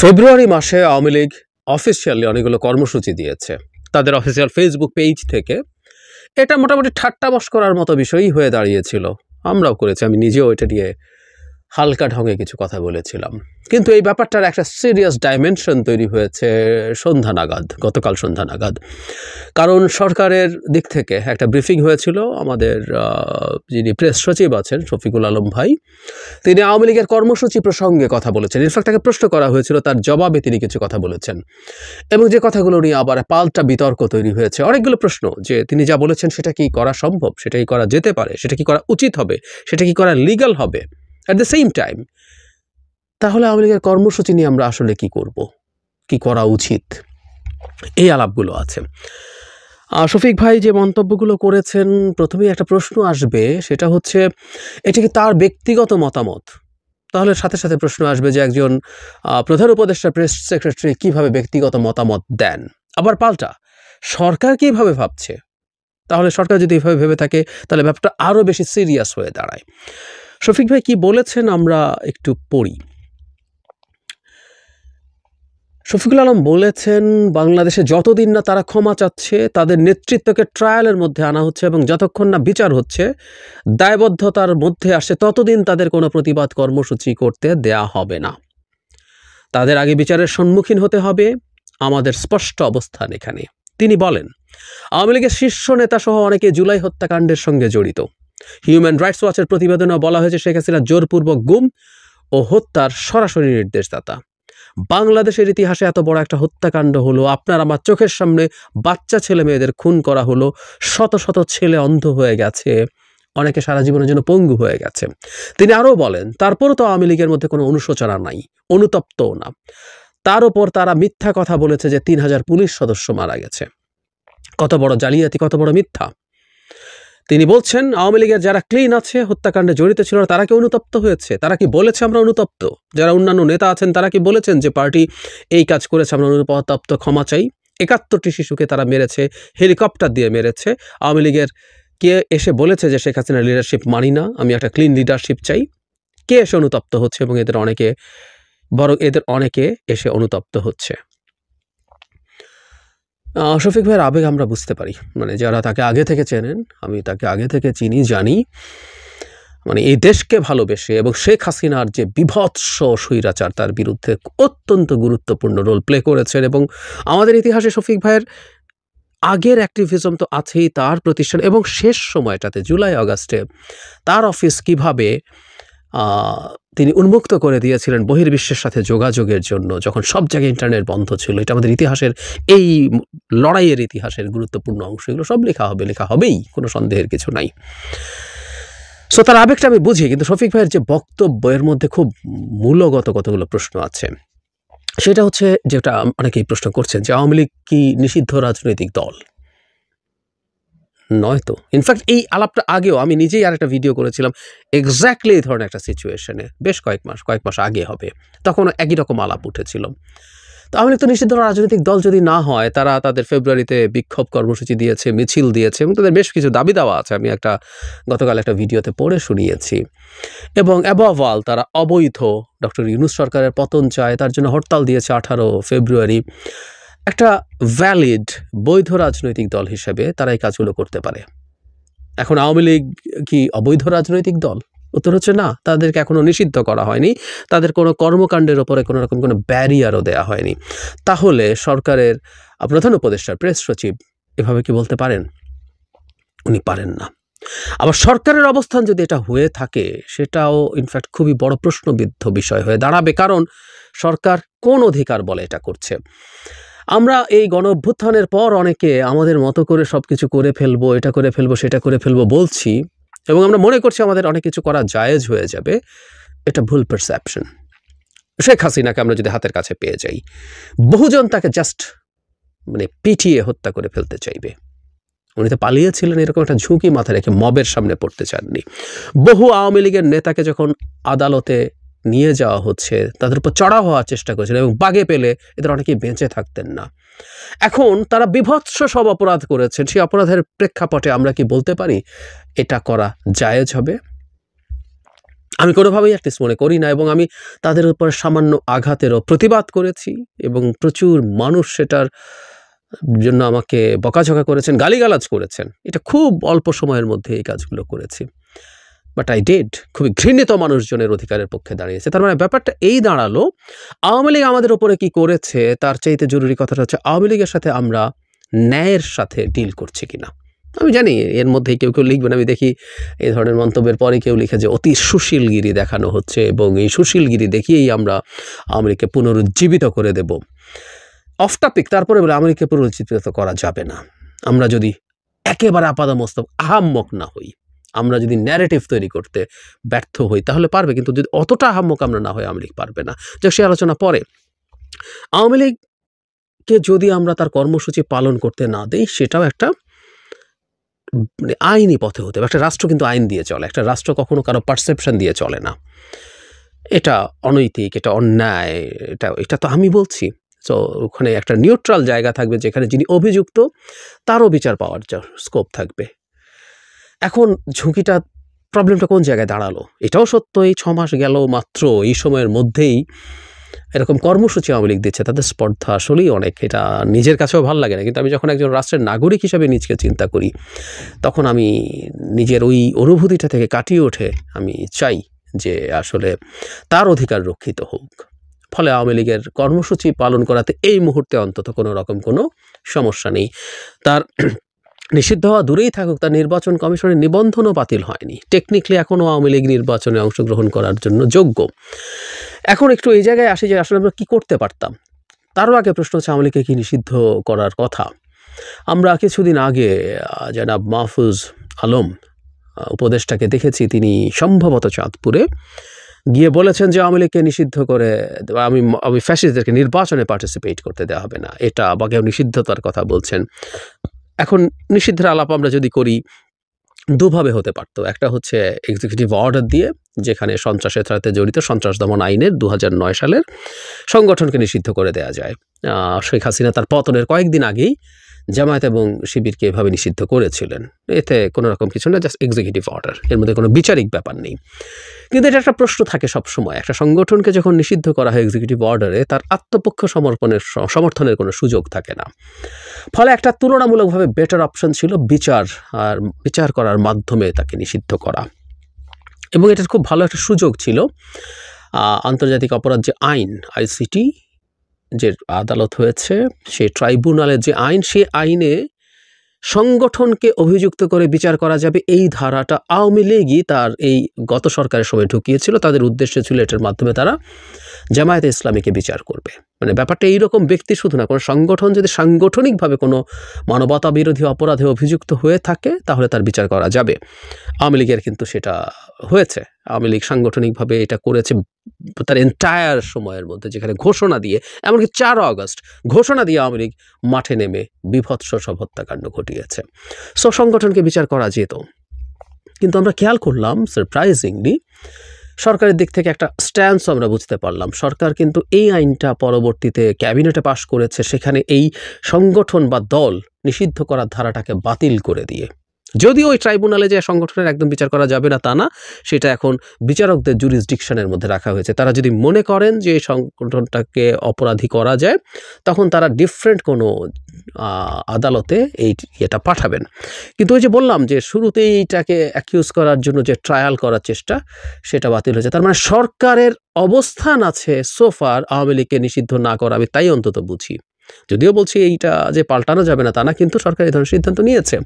ফেব্রুয়ারি মাসে আওয়ামী লীগ অফিসিয়ালি অনেকগুলো কর্মসূচি দিয়েছে তাদের অফিসিয়াল ফেসবুক পেজ থেকে। এটা মোটামুটি ঠাট্টা মশকরার মতো বিষয়ই হয়ে দাঁড়িয়েছিল, আমরাও করেছি, আমি নিজেও এটা নিয়ে হালকা ঢঙে কিছু কথা বলেছিলাম। কিন্তু এই ব্যাপারটার একটা সিরিয়াস ডাইমেনশন তৈরি হয়েছে গতকাল সন্ধ্যা নাগাদ। কারণ সরকারের দিক থেকে একটা ব্রিফিং হয়েছিল, আমাদের যিনি প্রেস সচিব আছেন শফিকুল আলম ভাই, তিনি আওয়ামী লীগের কর্মসূচি প্রসঙ্গে কথা বলেছেন। ইনফ্যাক্ট তাকে প্রশ্ন করা হয়েছিল, তার জবাবে তিনি কিছু কথা বলেছেন এবং যে কথাগুলো নিয়ে আবার পাল্টা বিতর্ক তৈরি হয়েছে। অনেকগুলো প্রশ্ন যে তিনি যা বলেছেন সেটা কি করা সম্ভব, সেটা কি করা যেতে পারে, সেটা কি করা উচিত হবে, সেটা কি করা লিগ্যাল হবে। অ্যাট দ্য সেম টাইম তাহলে আওয়ামী লীগের কর্মসূচি নিয়ে আমরা আসলে কি করব, কি করা উচিত, এই আলাপগুলো আছে। শফিক ভাই যে মন্তব্যগুলো করেছেন, প্রথমেই একটা প্রশ্ন আসবে, সেটা হচ্ছে এটা কি তার ব্যক্তিগত মতামত? তাহলে সাথে সাথে প্রশ্ন আসবে যে একজন প্রধান উপদেষ্টা প্রেস সেক্রেটারি কিভাবে ব্যক্তিগত মতামত দেন। আবার পাল্টা সরকার কিভাবে ভাবছে, তাহলে সরকার যদি এভাবে ভেবে থাকে তাহলে ব্যাপারটা আরও বেশি সিরিয়াস হয়ে দাঁড়ায়। শফিক ভাই কি বলেছেন আমরা একটু পড়ি। শফিকুল আলম বলেছেন, বাংলাদেশে যতদিন না তারা ক্ষমা চাচ্ছে, তাদের নেতৃত্বকে ট্রায়ালের মধ্যে আনা হচ্ছে এবং যতক্ষণ না বিচার হচ্ছে, দায়বদ্ধতার মধ্যে আসছে, ততদিন তাদের কোনো প্রতিবাদ কর্মসূচি করতে দেয়া হবে না। তাদের আগে বিচারের সম্মুখীন হতে হবে, আমাদের স্পষ্ট অবস্থান এখানে। তিনি বলেন, আওয়ামী লীগের শীর্ষ নেতা সহ অনেকে জুলাই হত্যাকাণ্ডের সঙ্গে জড়িত। হিউম্যান রাইটস ওয়াচের প্রতিবেদনে বলা হয়েছে শেখ হাসিনা জোরপূর্বক গুম ও হত্যার সরাসরি নির্দেশদাতা। বাংলাদেশের ইতিহাসে এত বড় একটা হত্যাকাণ্ড হলো, আপনার আমার চোখের সামনে বাচ্চা ছেলে মেয়েদের খুন করা হলো, শত শত ছেলে অন্ধ হয়ে গেছে, অনেকে সারা জীবনের জন্য পঙ্গু হয়ে গেছে। তিনি আরও বলেন, তারপরও তো আওয়ামী লীগের মধ্যে কোনো অনুশোচনা নাই, অনুতপ্তও না। তার উপর তারা মিথ্যা কথা বলেছে যে 3000 পুলিশ সদস্য মারা গেছে। কত বড় জালিয়াতি, কত বড় মিথ্যা। তিনি বলছেন, আওয়ামী লীগের যারা ক্লিন আছে, হত্যাকাণ্ডে জড়িত ছিল, তারা কি অনুতপ্ত হয়েছে? তারা কি বলেছে আমরা অনুতপ্ত? যারা অন্যান্য নেতা আছেন তারা কি বলেছেন যে পার্টি এই কাজ করেছে, আমরা অনুতপ্ত, ক্ষমা চাই? 71টি শিশুকে তারা মেরেছে, হেলিকপ্টার দিয়ে মেরেছে। আওয়ামী লীগের কে এসে বলেছে যে শেখ হাসিনার লিডারশিপ মানি না, আমি একটা ক্লিন লিডারশিপ চাই? কে এসে অনুতপ্ত হচ্ছে? এবং এদের অনেকে এসে অনুতপ্ত হচ্ছে। শফিক ভাইয়ের আবেগ আমরা বুঝতে পারি, মানে যারা তাকে আগে থেকে চেনেন, আমি তাকে আগে থেকে চিনি, জানি, মানে এই দেশকে ভালোবেসে এবং শেখ হাসিনার যে বিভৎস স্বৈরাচার তার বিরুদ্ধে অত্যন্ত গুরুত্বপূর্ণ রোল প্লে করেছেন। এবং আমাদের ইতিহাসে শফিক ভাইয়ের আগের অ্যাক্টিভিজম তো আছেই, তার প্রতিষ্ঠান এবং শেষ সময়টাতে জুলাই আগস্টে তার অফিস কিভাবে তিনি উন্মুক্ত করে দিয়েছিলেন বহির্বিশ্বের সাথে যোগাযোগের জন্য, যখন সব জায়গায় ইন্টারনেট বন্ধ ছিল। এটা আমাদের ইতিহাসের, এই লড়াইয়ের ইতিহাসের গুরুত্বপূর্ণ অংশ। এগুলো সব লেখা হবেই, কোনো সন্দেহের কিছু নাই। সো তার আবেগটা আমি বুঝি, কিন্তু শফিক ভাইয়ের যে বক্তব্যের মধ্যে খুব মূলগত কতগুলো প্রশ্ন আছে। সেটা হচ্ছে, যেটা অনেকেই প্রশ্ন করছেন, যে আওয়ামী লীগ কি নিষিদ্ধ রাজনৈতিক দল? নয় তো। ইনফ্যাক্ট এই আলাপটা আগেও আমি নিজেই আরেকটা ভিডিও করেছিলাম এক্স্যাক্টলি এই ধরনের একটা সিচুয়েশনে, বেশ কয়েক মাস আগে হবে, তখন একই রকম আলাপ উঠেছিল। তো আওয়ামী লীগ তো নিষিদ্ধ রাজনৈতিক দল যদি না হয়, তারা তাদের ফেব্রুয়ারিতে বিক্ষোভ কর্মসূচি দিয়েছে, মিছিল দিয়েছে এবং তাদের বেশ কিছু দাবি দেওয়া আছে, আমি গতকাল একটা ভিডিওতে পড়ে শুনিয়েছি। এবং অ্যাবভ অল তারা অবৈধ ডক্টর ইউনূস সরকারের পতন চায়, তার জন্য হরতাল দিয়েছে 18 ফেব্রুয়ারি। একটা ভ্যালিড বৈধ রাজনৈতিক দল হিসেবে তারা এই কাজগুলো করতে পারে। এখন আওয়ামী লীগ কি অবৈধ রাজনৈতিক দল? উত্তর হচ্ছে না, তাদেরকে এখনো নিষিদ্ধ করা হয়নি, তাদের কোনো কর্মকাণ্ডের ওপরে কোনো রকম কোনো ব্যারিয়ারও দেওয়া হয়নি। তাহলে সরকারের প্রধান উপদেষ্টা প্রেস সচিব এভাবে কি বলতে পারেন? উনি পারেন না। আবার সরকারের অবস্থান যদি এটা হয়ে থাকে, সেটাও ইনফ্যাক্ট খুবই বড় প্রশ্নবিদ্ধ বিষয় হয়ে দাঁড়াবে। কারণ সরকার কোন অধিকার বলে এটা করছে? আমরা এই গণ অভ্যুত্থানের পর অনেকে আমাদের মতো করে সব কিছু করে ফেলবো, এটা করে ফেলবো, সেটা করে ফেলবো বলছি, এবং আমরা মনে করছি আমাদের অনেক কিছু করা জায়েজ হয়ে যাবে। এটা ভুল পারসেপশন। শেখ হাসিনাকে আমরা যদি হাতের কাছে পেয়ে যাই, বহুজন তাকে জাস্ট পিটিয়ে হত্যা করে ফেলতে চাইবে। উনি তো পালিয়েছিলেন, এরকম একটা ঝুঁকি মাথায় রেখে মবের সামনে পড়তে চাননি। বহু আওয়ামী লীগের নেতাকে যখন আদালতে নিয়ে যাওয়া হচ্ছে, তাদের উপর চড়াও হওয়ার চেষ্টা করেছিলেন এবং বাগে পেলে এদের অনেকেই বেঁচে থাকতেন না। এখন তারা বিভৎস সব অপরাধ করেছেন, সেই অপরাধের প্রেক্ষাপটে আমরা কি বলতে পারি এটা করা জায়েজ হবে? আমি কোনোভাবেই অ্যাটলিস্ট মনে করি না, এবং আমি তাদের উপর সামান্য আঘাতেরও প্রতিবাদ করেছি, এবং প্রচুর মানুষ সেটার জন্য আমাকে বকাঝকা করেছেন, গালিগালাজ করেছেন। এটা খুব অল্প সময়ের মধ্যে এই কাজগুলো করেছি, বাট আই ডিড। খুবই ঘৃণিত মানুষজনের অধিকারের পক্ষে দাঁড়িয়েছে। তার মানে ব্যাপারটা এই দাঁড়ালো, আওয়ামী লীগ আমাদের ওপরে কি করেছে তার চাইতে জরুরি কথাটা হচ্ছে আওয়ামী লীগের সাথে আমরা ন্যায়ের সাথে ডিল করছি কিনা। আমি জানি এর মধ্যে কেউ কেউ লিখবেন, আমি দেখি এই ধরনের মন্তব্যের পরে কেউ লিখে যে অতি সুশীলগিরি দেখানো হচ্ছে, এবং এই সুশীলগিরি দেখিয়েই আমরা আওয়ামী লীগকে পুনরুজ্জীবিত করে দেব। অফ টপিক, তারপরে বলে আওয়ামী লীগকে পুনরুজ্জীবিত করা যাবে না। আমরা যদি একেবারে আপাদমস্তক আহাম্মক না হই, আমরা যদি ন্যারেটিভ তৈরি করতে ব্যর্থ হই তাহলে পারবে, কিন্তু যদি অতটা আহাম্মক আমরা না হই আওয়ামী লীগ পারবে না। যে সে আলোচনা পরে। আওয়ামী লীগকে যদি আমরা তার কর্মসূচি পালন করতে না দেই, সেটাও একটা মানে আইনি পথে হতে হবে। একটা রাষ্ট্র কিন্তু আইন দিয়ে চলে, একটা রাষ্ট্র কখনো কারো পারসেপশন দিয়ে চলে না। এটা অনৈতিক, এটা অন্যায়, এটা তো আমি বলছি। সো ওখানে একটা নিউট্রাল জায়গা থাকবে যেখানে যিনি অভিযুক্ত তারও বিচার পাওয়ার স্কোপ থাকবে। এখন ঝুঁকিটা, প্রবলেমটা কোন জায়গায় দাঁড়ালো? এটাও সত্য, এই 6 মাস গেল মাত্র, এই সময়ের মধ্যেই এরকম কর্মসূচি আওয়ামী লীগ দিচ্ছে, তাদের স্পর্ধা আসলেই অনেক। এটা নিজের কাছেও ভালো লাগে না, কিন্তু আমি যখন একজন রাষ্ট্রের নাগরিক হিসাবে নিজকে চিন্তা করি, তখন আমি নিজের ওই অনুভূতিটা থেকে কাটিয়ে ওঠে আমি চাই যে আসলে তার অধিকার রক্ষিত হোক। ফলে আওয়ামী লীগের কর্মসূচি পালন করাতে এই মুহূর্তে অন্তত কোনো রকম কোনো সমস্যা নেই। তার নিষিদ্ধ হওয়া দূরেই থাকুক, তার নির্বাচন কমিশনের নিবন্ধনও বাতিল হয়নি। টেকনিক্যালি এখনও আওয়ামী লীগ নির্বাচনে অংশগ্রহণ করার জন্য যোগ্য। এখন একটু এই জায়গায় আসি যে আসলে আমরা কী করতে পারতাম। তারও আগে প্রশ্ন হচ্ছে আওয়ামী লীগকে কি নিষিদ্ধ করার কথা। আমরা কিছুদিন আগে জনাব মাহফুজ আলম উপদেষ্টাকে দেখেছি, তিনি সম্ভবত চাঁদপুরে গিয়ে বলেছেন যে আওয়ামী লীগকে নিষিদ্ধ করে আমি ফ্যাসিস্টদেরকে নির্বাচনে পার্টিসিপেট করতে দেওয়া হবে না, এটা বা কেউ নিষিদ্ধতার কথা বলছেন। এখন নিষিদ্ধের আলাপ আমরা যদি করি, দুভাবে হতে পারতো। একটা হচ্ছে এক্সিকিউটিভ অর্ডার দিয়ে, যেখানে সন্ত্রাসের সাথে জড়িত সন্ত্রাস দমন আইনের 2009 সালের সংগঠনকে নিষিদ্ধ করে দেওয়া যায়। শেখ হাসিনা তার পতনের কয়েকদিন আগেই জামায়াত এবং শিবিরকে এভাবে নিষিদ্ধ করেছিলেন। এতে কোনো রকম কিছু না, জাস্ট এক্সিকিউটিভ অর্ডার, এর মধ্যে কোনো বিচারিক ব্যাপার নেই। কিন্তু এটা একটা প্রশ্ন থাকে সবসময়, একটা সংগঠনকে যখন নিষিদ্ধ করা হয় এক্সিকিউটিভ অর্ডারে, তার আত্মপক্ষ সমর্থনের কোনো সুযোগ থাকে না। ফলে একটা তুলনামূলকভাবে বেটার অপশন ছিল বিচার করার মাধ্যমে তাকে নিষিদ্ধ করা, এবং এটার খুব ভালো একটা সুযোগ ছিল। আন্তর্জাতিক অপরাধ যে আইন, আইসিটি যে আদালত হয়েছে, সেই ট্রাইব্যুনালের যে আইন, সেই আইনে সংগঠনকে অভিযুক্ত করে বিচার করা যাবে, এই ধারাটা আওয়ামী লীগই তার এই গত সরকারের সময় ঢুকিয়েছিল। তাদের উদ্দেশ্য ছিল এটার মাধ্যমে তারা জামায়াতে ইসলামীকে বিচার করবে। মানে ব্যাপারটা এইরকম, ব্যক্তি শুধু না, কোনো সংগঠন যদি সাংগঠনিকভাবে কোনো মানবতা বিরোধী অপরাধে অভিযুক্ত হয়ে থাকে তাহলে তার বিচার করা যাবে। আওয়ামী লীগের কিন্তু সেটা হয়েছে। আওয়ামী লীগ সাংগঠনিকভাবে এটা করেছে তার এন্টায়ার সময়ের মধ্যে, যেখানে ঘোষণা দিয়ে, এমনকি 4 আগস্ট ঘোষণা দিয়ে আওয়ামী লীগ মাঠে নেমে বিভৎস সব হত্যাকাণ্ড ঘটিয়েছে। সো সংগঠনকে বিচার করা যেত। কিন্তু আমরা খেয়াল করলাম সারপ্রাইজিংলি সরকারের দিক থেকে একটা স্ট্যান্স আমরা বুঝতে পারলাম। সরকার কিন্তু এই আইনটা পরবর্তীতে ক্যাবিনেটে পাশ করেছে, সেখানে এই সংগঠন বা দল নিষিদ্ধ করার ধারাটাকে বাতিল করে দিয়ে, যদিও ওই ট্রাইব্যুনালে যে সংগঠনের একদম বিচার করা যাবে না তা না, সেটা এখন বিচারকদের জুরিসডিকশনের মধ্যে রাখা হয়েছে। তারা যদি মনে করেন যে এই সংগঠনটাকে অপরাধী করা যায়, তখন তারা ডিফারেন্ট কোনো আদালতে এটা পাঠাবেন। কিন্তু ওই যে বললাম যে শুরুতেই এইটাকে অ্যাকিউজ করার জন্য যে ট্রায়াল করার চেষ্টা, সেটা বাতিল হয়েছে। তার মানে সরকারের অবস্থান আছে সোফার আওয়ামী লীগকে নিষিদ্ধ না করা, আমি তাই অন্তত বুঝি। যদিও বলছি এইটা যে পাল্টানো যাবে না তা না, কিন্তু সরকার এই ধরনের সিদ্ধান্ত নিয়েছে।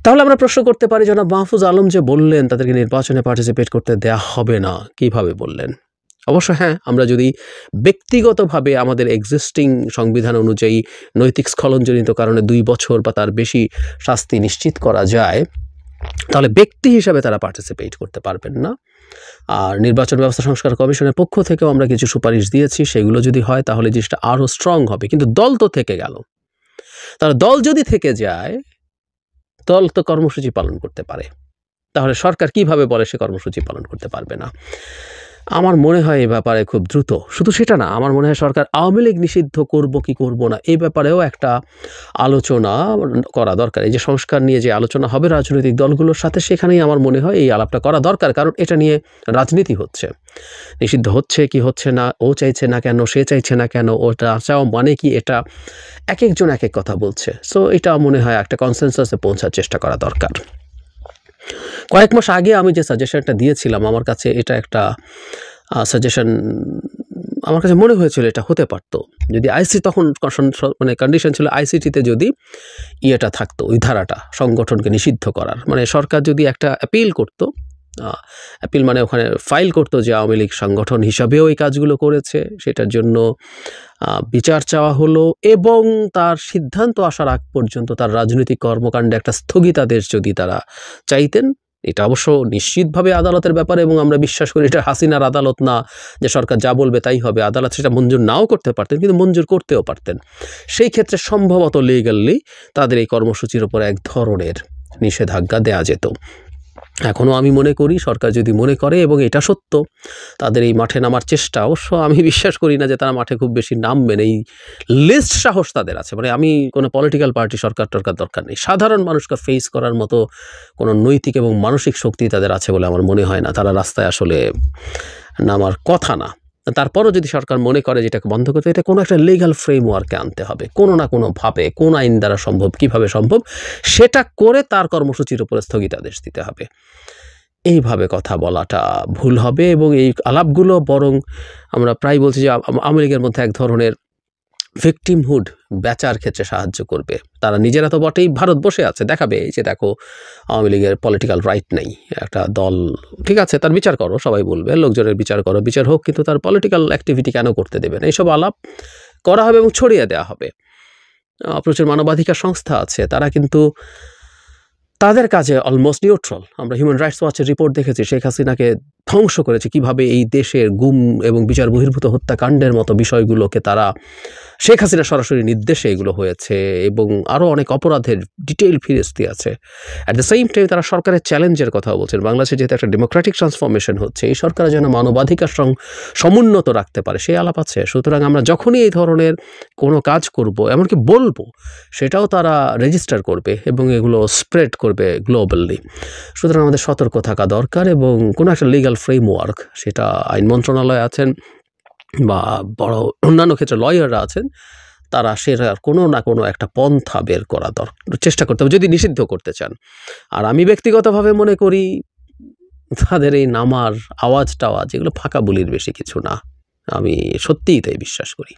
তাহলে আমরা প্রশ্ন করতে পারি, জনাব মাহফুজ আলম যে বললেন তাদেরকে নির্বাচনে পার্টিসিপেট করতে দেয়া হবে না, কিভাবে বললেন? অবশ্য হ্যাঁ, আমরা যদি ব্যক্তিগতভাবে আমাদের এক্সিস্টিং সংবিধান অনুযায়ী নৈতিক স্খলনজনিত কারণে 2 বছর বা তার বেশি শাস্তি নিশ্চিত করা যায়, তাহলে ব্যক্তি হিসাবে তারা পার্টিসিপেট করতে পারবেন না। আর নির্বাচন ব্যবস্থা সংস্কার কমিশনের পক্ষ থেকেও আমরা কিছু সুপারিশ দিয়েছি, সেগুলো যদি হয় তাহলে জিনিসটা আরও স্ট্রং হবে। কিন্তু দল তো থেকে গেল। তাহলে দল যদি থেকে যায়, দল তো কর্মসূচি পালন করতে পারে, তাহলে সরকার কিভাবে বলে সে কর্মসূচি পালন করতে পারবে না? আমার মনে হয় এই ব্যাপারে খুব দ্রুত, শুধু সেটা না, আমার মনে হয় সরকার আওয়ামী লীগ নিষিদ্ধ করব কি করব না এই ব্যাপারেও একটা আলোচনা করা দরকার। এই যে সংস্কার নিয়ে যে আলোচনা হবে রাজনৈতিক দলগুলোর সাথে, সেখানেই আমার মনে হয় এই আলাপটা করা দরকার, কারণ এটা নিয়ে রাজনীতি হচ্ছে। নিষিদ্ধ হচ্ছে কি হচ্ছে না, ও চাইছে না কেন, সে চাইছে না কেন, ওটা চাও মানে কি, এটা এক একজন এক এক কথা বলছে। সো এটা মনে হয় একটা কনসেনসাসে পৌঁছার চেষ্টা করা দরকার। কয়েক মাস আগে আমি যে সাজেশনটা দিয়েছিলাম, আমার কাছে এটা একটা সাজেশন, আমার কাছে মনে হয়েছিল এটা হতে পারতো যদি আইসি তখন মানে কন্ডিশন ছিল আইসিটিতে যদি ইয়েটা থাকতো, ওই ধারাটা সংগঠনকে নিষিদ্ধ করার, মানে সরকার যদি একটা অ্যাপিল করতো, অ্যাপিল মানে ওখানে ফাইল করতো যে আওয়ামী লীগ সংগঠন হিসাবেও এই কাজগুলো করেছে, সেটার জন্য বিচার চাওয়া হলো, এবং তার সিদ্ধান্ত আসার আগ পর্যন্ত তার রাজনৈতিক কর্মকাণ্ডে একটা স্থগিতাদেশ যদি তারা চাইতেন। এটা অবশ্য নিশ্চিতভাবে আদালতের ব্যাপার, এবং আমরা বিশ্বাস করি এটা হাসিনার আদালত না যে সরকার যা বলবে তাই হবে। আদালত সেটা মঞ্জুর নাও করতে পারতেন, কিন্তু মঞ্জুর করতেও পারতেন। সেই ক্ষেত্রে সম্ভবত লিগ্যালি তাদের এই কর্মসূচির উপর এক ধরনের নিষেধাজ্ঞা দেওয়া যেত। এখনও আমি মনে করি সরকার যদি মনে করে, এবং এটা সত্য, তাদের এই মাঠে নামার চেষ্টা, অবশ্য আমি বিশ্বাস করি না যে তারা মাঠে খুব বেশি নামবেন, এই লিস্ট সাহস তাদের আছে। মানে আমি কোনো পলিটিক্যাল পার্টি সরকার দরকার নেই, সাধারণ মানুষকে ফেস করার মতো কোনো নৈতিক এবং মানসিক শক্তি তাদের আছে বলে আমার মনে হয় না। তারা রাস্তায় আসলে নামার কথা না। তারপরও যদি সরকার মনে করে যে এটাকে বন্ধ করতে, এটা কোনো একটা লিগ্যাল ফ্রেমওয়ার্কে আনতে হবে, কোনো না কোনোভাবে, কোন আইন দ্বারা সম্ভব, কিভাবে সম্ভব, সেটা করে তার কর্মসূচির উপরে স্থগিতাদেশ দিতে হবে। এইভাবে কথা বলাটা ভুল হবে, এবং এই আলাপগুলো বরং আমরা প্রায় বলছি যে আওয়ামী লীগের মধ্যে এক ধরনের ভিকটিমহুড বেচার ক্ষেত্রে সাহায্য করবে। তারা নিজেরা তো বটেই, ভারত বসে আছে দেখাবে এই যে দেখো আওয়ামী লীগের পলিটিক্যাল রাইট নেই, একটা দল ঠিক আছে তার বিচার করো, সবাই বলবে লোকজনের বিচার করো, বিচার হোক, কিন্তু তার পলিটিক্যাল অ্যাক্টিভিটি কেন করতে দেবে না, এইসব আলাপ করা হবে এবং ছড়িয়ে দেওয়া হবে। প্রচুর মানবাধিকার সংস্থা আছে, তারা কিন্তু তাদের কাজে অলমোস্ট নিউট্রাল। আমরা হিউম্যান রাইটস ওয়াচের রিপোর্ট দেখেছি, শেখ হাসিনাকে ধ্বংস করেছে কিভাবে এই দেশের গুম এবং বিচার বহির্ভূত হত্যাকাণ্ডের মতো বিষয়গুলোকে তারা, শেখ হাসিনা সরাসরি নির্দেশে এগুলো হয়েছে, এবং আরও অনেক অপরাধের ডিটেইল ফিরিস্তি আছে। অ্যাট দ্য সেম টাইম তারা সরকারের চ্যালেঞ্জের কথা বলছেন। বাংলাদেশে যেহেতু একটা ডেমোক্রেটিক ট্রান্সফরমেশন হচ্ছে, এই সরকার যেন মানবাধিকার সমুন্নত রাখতে পারে সেই আলাপ আছে। সুতরাং আমরা যখনই এই ধরনের কোনো কাজ করব, এমনকি বলবো, সেটাও তারা রেজিস্টার করবে এবং এগুলো স্প্রেড করবে গ্লোবালি। সুতরাং আমাদের সতর্ক থাকা দরকার, এবং কোনো একটা লিগ্যাল ফ্রেমওয়ার্ক, সেটা আইন মন্ত্রণালয় আছেন বা বড় অন্যান্য ক্ষেত্রে লয়াররা আছেন, তারা সেটার কোনো না কোনো একটা পন্থা বের করা চেষ্টা করতে হবে যদি নিষিদ্ধ করতে চান। আর আমি ব্যক্তিগতভাবে মনে করি তাদের এই নামার আওয়াজ টাওয়াজ এগুলো ফাঁকা বলির বেশি কিছু না, আমি সত্যিই তাই বিশ্বাস করি।